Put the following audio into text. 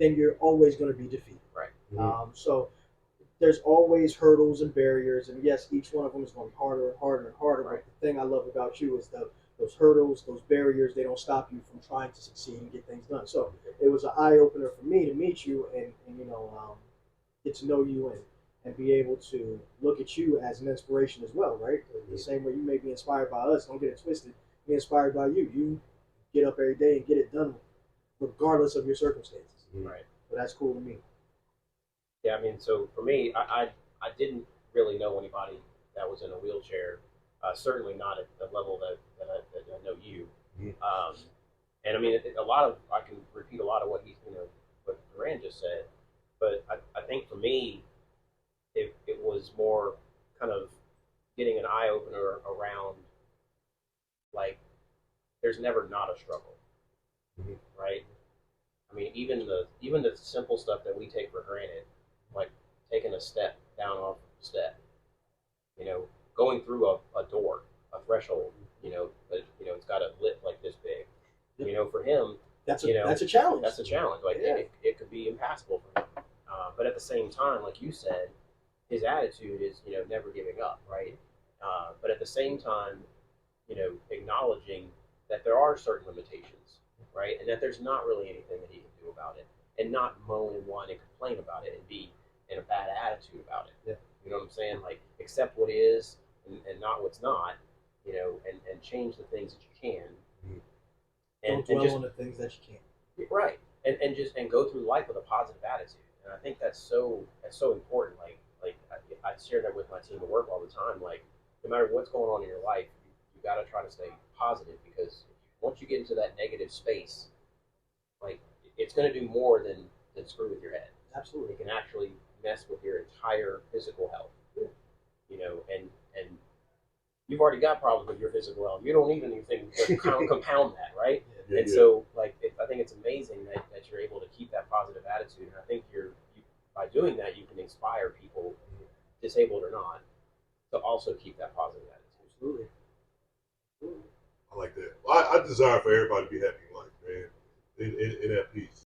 then you're always going to be defeated. Right. So there's always hurdles and barriers, and yes, each one of them is going to be harder and harder and harder. Right. But the thing I love about you is those hurdles, those barriers, they don't stop you from trying to succeed and get things done. So it was an eye opener for me to meet you and get to know you and be able to look at you as an inspiration as well, right? The same way you may be inspired by us, don't get it twisted. Be inspired by you. You get up every day and get it done, regardless of your circumstances. Right. So that's cool to me. Yeah, I mean, so for me, I didn't really know anybody that was in a wheelchair. Certainly not at the level that I know you. And I mean, a lot of I can repeat a lot of what what Duran just said, but I think for me, it was more kind of getting an eye opener around like there's never not a struggle, right? I mean, even the simple stuff that we take for granted, like taking a step down off the step, going through a door, a threshold, but it's got a lip like this big. For him, that's a challenge. That's a challenge. Like yeah. it could be impassable for him. But at the same time, like you said, his attitude is never giving up, right? But at the same time, acknowledging that there are certain limitations, right, and that there's not really anything that he can do about it, and not moan and whine and complain about it and be in a bad attitude about it. Yeah. You know what I'm saying? Like accept what is and not what's not, and change the things that you can. Don't dwell on the things that you can't. Right, and go through life with a positive attitude. And I think that's so important. Like I share that with my team at work all the time. Like no matter what's going on in your life, you got to try to stay positive because once you get into that negative space, like it's going to do more than screw with your head. Absolutely, it can actually mess with your entire physical health. Yeah. And you've already got problems with your physical health. You don't even think compound that, right? Yeah. So, like, I think it's amazing that you're able to keep that positive attitude. And I think by doing that, you can inspire people, disabled or not, to also keep that positive attitude. Absolutely. I like that. I desire for everybody to be happy in life, man, and at peace.